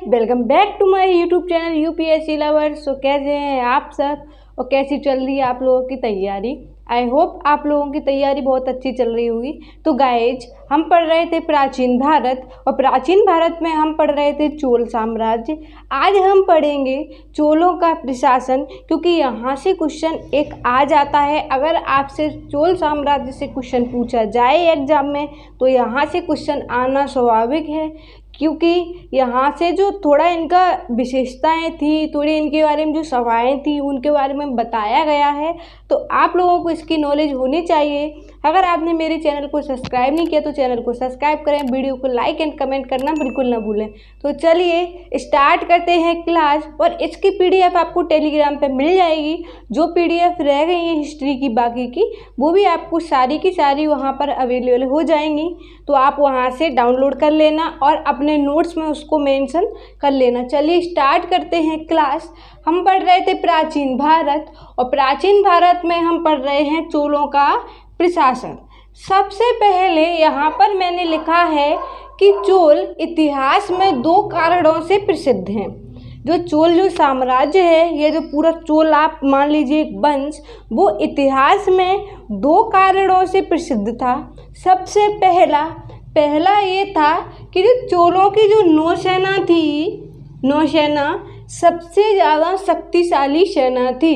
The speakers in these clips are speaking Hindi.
Welcome back to my YouTube channel UPSC lovers. तो कैसे हैं आप सब और कैसी चल रही है आप लोगों की तैयारी। आई होप आप लोगों की तैयारी बहुत अच्छी चल रही होगी। तो गाइज, हम पढ़ रहे थे प्राचीन भारत और प्राचीन भारत में हम पढ़ रहे थे चोल साम्राज्य। आज हम पढ़ेंगे चोलों का प्रशासन, क्योंकि यहाँ से क्वेश्चन एक आ जाता है। अगर आपसे चोल साम्राज्य से क्वेश्चन पूछा जाए एग्जाम में तो यहाँ से क्वेश्चन आना स्वाभाविक है, क्योंकि यहाँ से जो थोड़ा इनका विशेषताएं थी, थोड़ी इनके बारे में जो सवाएं थी उनके बारे में बताया गया है। तो आप लोगों को इसकी नॉलेज होनी चाहिए। अगर आपने मेरे चैनल को सब्सक्राइब नहीं किया तो चैनल को सब्सक्राइब करें, वीडियो को लाइक एंड कमेंट करना बिल्कुल ना भूलें। तो चलिए स्टार्ट करते हैं क्लास। और इसकी पीडीएफ आपको टेलीग्राम पे मिल जाएगी। जो पीडीएफ रह गई है हिस्ट्री की बाकी की, वो भी आपको सारी की सारी वहाँ पर अवेलेबल हो जाएंगी। तो आप वहाँ से डाउनलोड कर लेना और अपने नोट्स में उसको मेंशन कर लेना। चलिए स्टार्ट करते हैं क्लास। हम पढ़ रहे थे प्राचीन भारत और प्राचीन भारत में हम पढ़ रहे हैं चोलों का प्रशासन। सबसे पहले यहाँ पर मैंने लिखा है कि चोल इतिहास में दो कारणों से प्रसिद्ध हैं। जो साम्राज्य है, ये जो पूरा चोल आप मान लीजिए एक वंश, वो इतिहास में दो कारणों से प्रसिद्ध था। सबसे पहला ये था कि जो चोलों की जो नौसेना थी, नौसेना सबसे ज़्यादा शक्तिशाली सेना थी।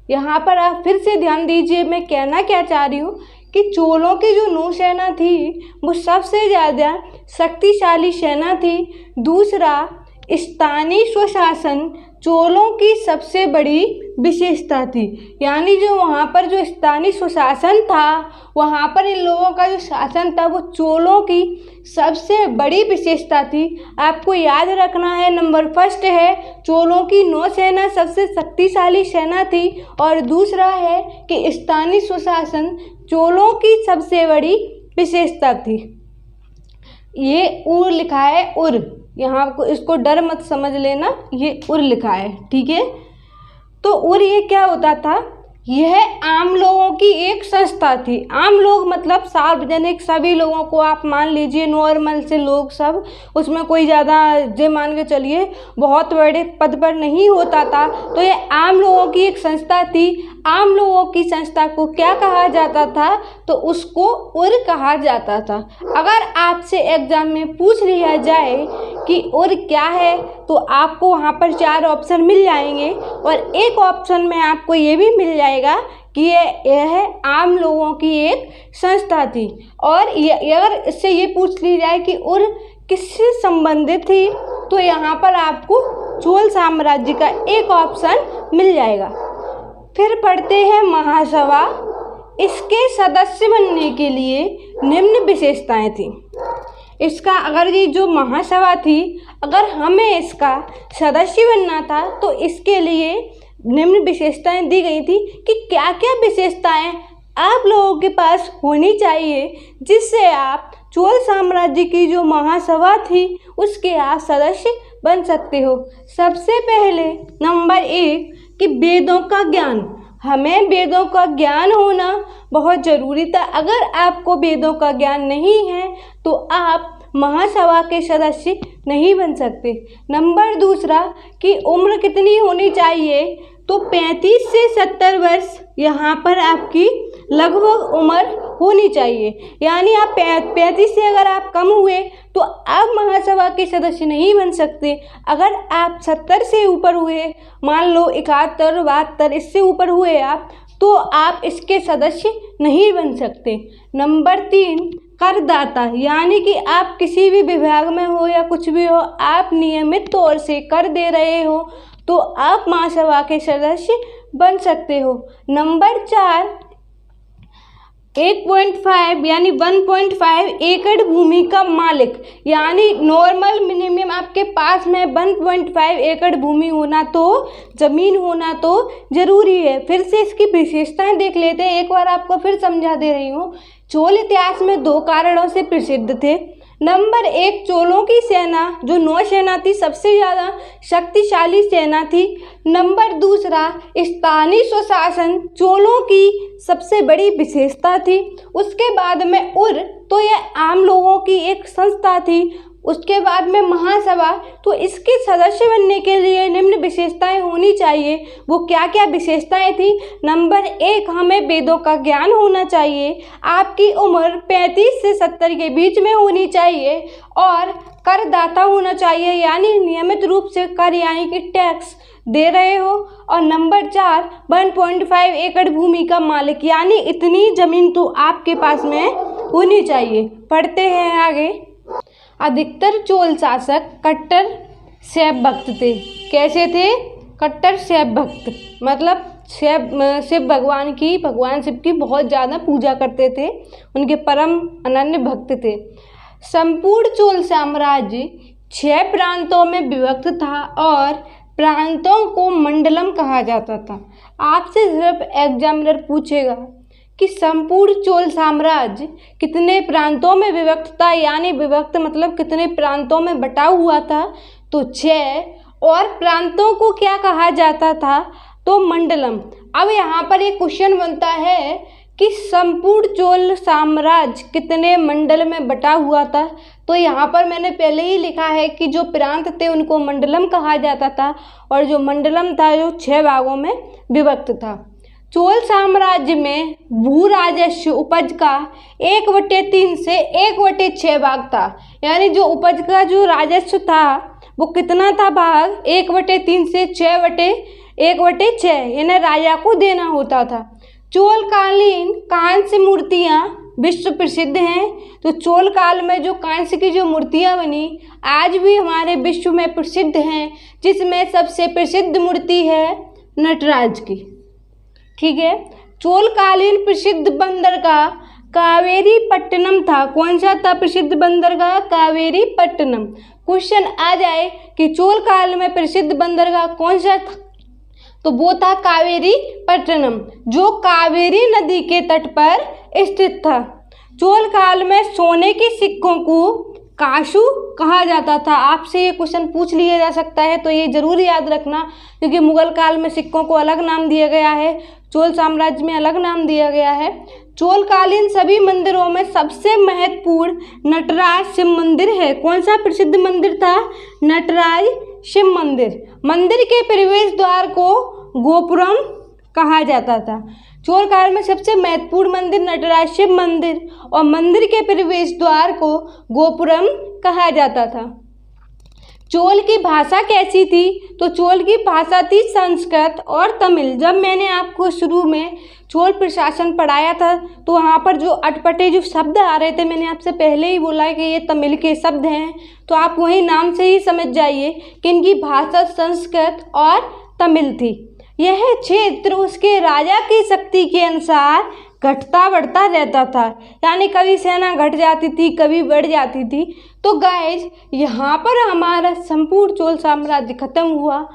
यहाँ पर आप फिर से ध्यान दीजिए, मैं कहना क्या चाह रही हूँ कि चोलों की जो नौसेना थी वो सबसे ज़्यादा शक्तिशाली सेना थी। दूसरा, स्थानीय स्वशासन चोलों की सबसे बड़ी विशेषता थी। यानी जो वहाँ पर जो स्थानीय स्वशासन था, वहाँ पर इन लोगों का जो शासन था वो चोलों की सबसे बड़ी विशेषता थी। आपको याद रखना है, नंबर फर्स्ट है चोलों की नौसेना सबसे शक्तिशाली सेना थी, और दूसरा है कि स्थानीय स्वशासन चोलों की सबसे बड़ी विशेषता थी। ये उर लिखा है, उर, यहाँ को इसको डर मत समझ लेना, ये उर लिखा है, ठीक है। तो उर ये क्या होता था, यह आम लोगों की एक संस्था थी। आम लोग मतलब सार्वजनिक सभी लोगों को आप मान लीजिए, नॉर्मल से लोग सब, उसमें कोई ज़्यादा जे मान के चलिए बहुत बड़े पद पर नहीं होता था। तो ये आम लोगों की एक संस्था थी। आम लोगों की संस्था को क्या कहा जाता था, तो उसको उर कहा जाता था। अगर आपसे एग्जाम में पूछ लिया जाए कि उर क्या है, तो आपको वहाँ पर 4 ऑप्शन मिल जाएंगे और एक ऑप्शन में आपको ये भी मिल जाएगा कि यह आम लोगों की एक संस्था थी। और अगर इससे ये पूछ ली जाए कि उर किससे संबंधित थी, तो यहाँ पर आपको चोल साम्राज्य का एक ऑप्शन मिल जाएगा। फिर पढ़ते हैं महासभा। इसके सदस्य बनने के लिए निम्न विशेषताएं थी। इसका अगर ये जो महासभा थी, अगर हमें इसका सदस्य बनना था तो इसके लिए निम्न विशेषताएं दी गई थी कि क्या क्या विशेषताएं आप लोगों के पास होनी चाहिए जिससे आप चोल साम्राज्य की जो महासभा थी उसके आप सदस्य बन सकते हो। सबसे पहले नंबर 1 कि वेदों का ज्ञान। हमें वेदों का ज्ञान होना बहुत ज़रूरी था। अगर आपको वेदों का ज्ञान नहीं है तो आप महासभा के सदस्य नहीं बन सकते। नंबर 2 कि उम्र कितनी होनी चाहिए, तो 35 से 70 वर्ष यहाँ पर आपकी लगभग उम्र होनी चाहिए। यानी आप 35 से अगर आप कम हुए तो आप महासभा के सदस्य नहीं बन सकते। अगर आप 70 से ऊपर हुए, मान लो 71, 72 इससे ऊपर हुए आप, तो आप इसके सदस्य नहीं बन सकते। नंबर 3 करदाता। यानी कि आप किसी भी विभाग में हो या कुछ भी हो, आप नियमित तौर से कर दे रहे हो तो आप महासभा के सदस्य बन सकते हो। नंबर 4 1.5 यानी 1.5 एकड़ भूमि का मालिक। यानी नॉर्मल मिनिमम आपके पास में 1.5 एकड़ भूमि होना, तो ज़मीन होना तो ज़रूरी है। फिर से इसकी विशेषताएं देख लेते हैं, एक बार आपको फिर समझा दे रही हूँ। चोल इतिहास में 2 कारणों से प्रसिद्ध थे। नंबर 1 चोलों की सेना जो नौसेना थी सबसे ज़्यादा शक्तिशाली सेना थी। नंबर 2 स्थानीय स्वशासन चोलों की सबसे बड़ी विशेषता थी। उसके बाद में उर, तो यह आम लोगों की एक संस्था थी। उसके बाद में महासभा। तो इसके सदस्य बनने के लिए निम्न विशेषताएं होनी चाहिए। वो क्या क्या विशेषताएं थी? नंबर 1, हमें वेदों का ज्ञान होना चाहिए। आपकी उम्र 35 से 70 के बीच में होनी चाहिए और करदाता होना चाहिए, यानी नियमित रूप से कर यानी कि टैक्स दे रहे हो। और नंबर 4, 1.5 एकड़ भूमि का मालिक, यानी इतनी ज़मीन तो आपके पास में होनी चाहिए। पढ़ते हैं आगे। अधिकतर चोल शासक कट्टर शैव भक्त थे। कैसे थे? कट्टर शैव भक्त, मतलब शिव भगवान शिव की बहुत ज़्यादा पूजा करते थे, उनके परम अनन्य भक्त थे। संपूर्ण चोल साम्राज्य 6 प्रांतों में विभक्त था और प्रांतों को मंडलम कहा जाता था। आपसे सिर्फ एग्जामिनर पूछेगा कि संपूर्ण चोल साम्राज्य कितने प्रांतों में विभक्त था, यानी विभक्त मतलब कितने प्रांतों में बटा हुआ था, तो 6, और प्रांतों को क्या कहा जाता था? तो मंडलम। अब यहाँ पर एक क्वेश्चन बनता है कि संपूर्ण चोल साम्राज्य कितने मंडल में बटा हुआ था। तो यहाँ पर मैंने पहले ही लिखा है कि जो प्रांत थे उनको मंडलम कहा जाता था और जो मंडलम था जो 6 भागों में विभक्त था। चोल साम्राज्य में भू राजस्व उपज का 1/3 से 1/6 भाग था, यानी जो उपज का जो राजस्व था वो कितना था भाग? 1/3 से 1/6, यानी राजा को देना होता था। चोल कालीन कांस्य मूर्तियाँ विश्व प्रसिद्ध हैं। तो चोल काल में जो कांस्य की जो मूर्तियाँ बनी आज भी हमारे विश्व में प्रसिद्ध हैं, जिसमें सबसे प्रसिद्ध मूर्ति है नटराज की। ठीक है। चोल कालीन प्रसिद्ध बंदरगाह कावेरी पट्टनम था। कौन सा था प्रसिद्ध बंदरगाह? कावेरी पट्टनम। क्वेश्चन आ जाए कि चोल काल में प्रसिद्ध बंदरगाह कौन सा था, तो वो था कावेरी पट्टनम, जो कावेरी नदी के तट पर स्थित था। चोल काल में सोने के सिक्कों को काशू कहा जाता था। आपसे ये क्वेश्चन पूछ लिया जा सकता है, तो ये जरूर याद रखना, क्योंकि मुगल काल में सिक्कों को अलग नाम दिया गया है, चोल साम्राज्य में अलग नाम दिया गया है। चोल कालीन सभी मंदिरों में सबसे महत्वपूर्ण नटराज शिव मंदिर है। कौन सा प्रसिद्ध मंदिर था? नटराज शिव मंदिर। मंदिर के प्रवेश द्वार को गोपुरम कहा जाता था। चोल काल में सबसे महत्वपूर्ण मंदिर नटराज शिव मंदिर और मंदिर के प्रवेश द्वार को गोपुरम कहा जाता था। चोल की भाषा कैसी थी? तो चोल की भाषा थी संस्कृत और तमिल। जब मैंने आपको शुरू में चोल प्रशासन पढ़ाया था तो वहाँ पर जो अटपटे जो शब्द आ रहे थे, मैंने आपसे पहले ही बोला कि ये तमिल के शब्द हैं, तो आप वही नाम से ही समझ जाइए कि इनकी भाषा संस्कृत और तमिल थी। यह क्षेत्र उसके राजा की शक्ति के अनुसार घटता बढ़ता रहता था, यानी कभी सेना घट जाती थी, कभी बढ़ जाती थी। तो गाइज यहाँ पर हमारा संपूर्ण चोल साम्राज्य खत्म हुआ।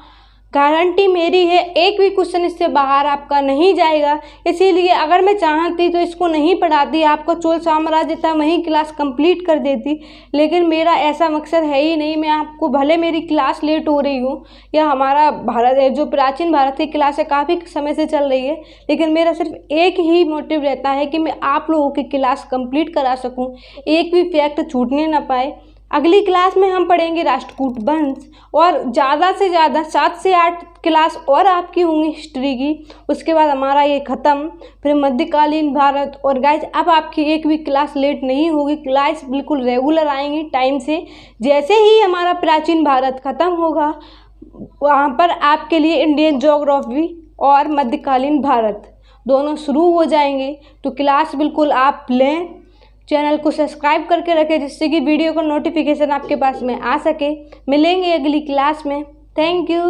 गारंटी मेरी है एक भी क्वेश्चन इससे बाहर आपका नहीं जाएगा। इसीलिए अगर मैं चाहती तो इसको नहीं पढ़ाती, आपका चोल साम्राज्य था वहीं क्लास कंप्लीट कर देती, लेकिन मेरा ऐसा मकसद है ही नहीं। मैं आपको, भले मेरी क्लास लेट हो रही हो या हमारा भारत है जो प्राचीन भारत की क्लास है काफ़ी समय से चल रही है, लेकिन मेरा सिर्फ एक ही मोटिव रहता है कि मैं आप लोगों की क्लास कंप्लीट करा सकूँ, एक भी फैक्ट छूटने ना पाए। अगली क्लास में हम पढ़ेंगे राष्ट्रकूट वंश और ज़्यादा से ज़्यादा 7 से 8 क्लास और आपकी होंगी हिस्ट्री की। उसके बाद हमारा ये ख़त्म, फिर मध्यकालीन भारत। और गाइज अब आपकी एक भी क्लास लेट नहीं होगी, क्लास बिल्कुल रेगुलर आएंगी टाइम से। जैसे ही हमारा प्राचीन भारत ख़त्म होगा वहाँ पर आपके लिए इंडियन ज्योग्राफी और मध्यकालीन भारत दोनों शुरू हो जाएंगे। तो क्लास बिल्कुल आप लें, चैनल को सब्सक्राइब करके रखें जिससे कि वीडियो का नोटिफिकेशन आपके पास में आ सके। मिलेंगे अगली क्लास में। Thank you.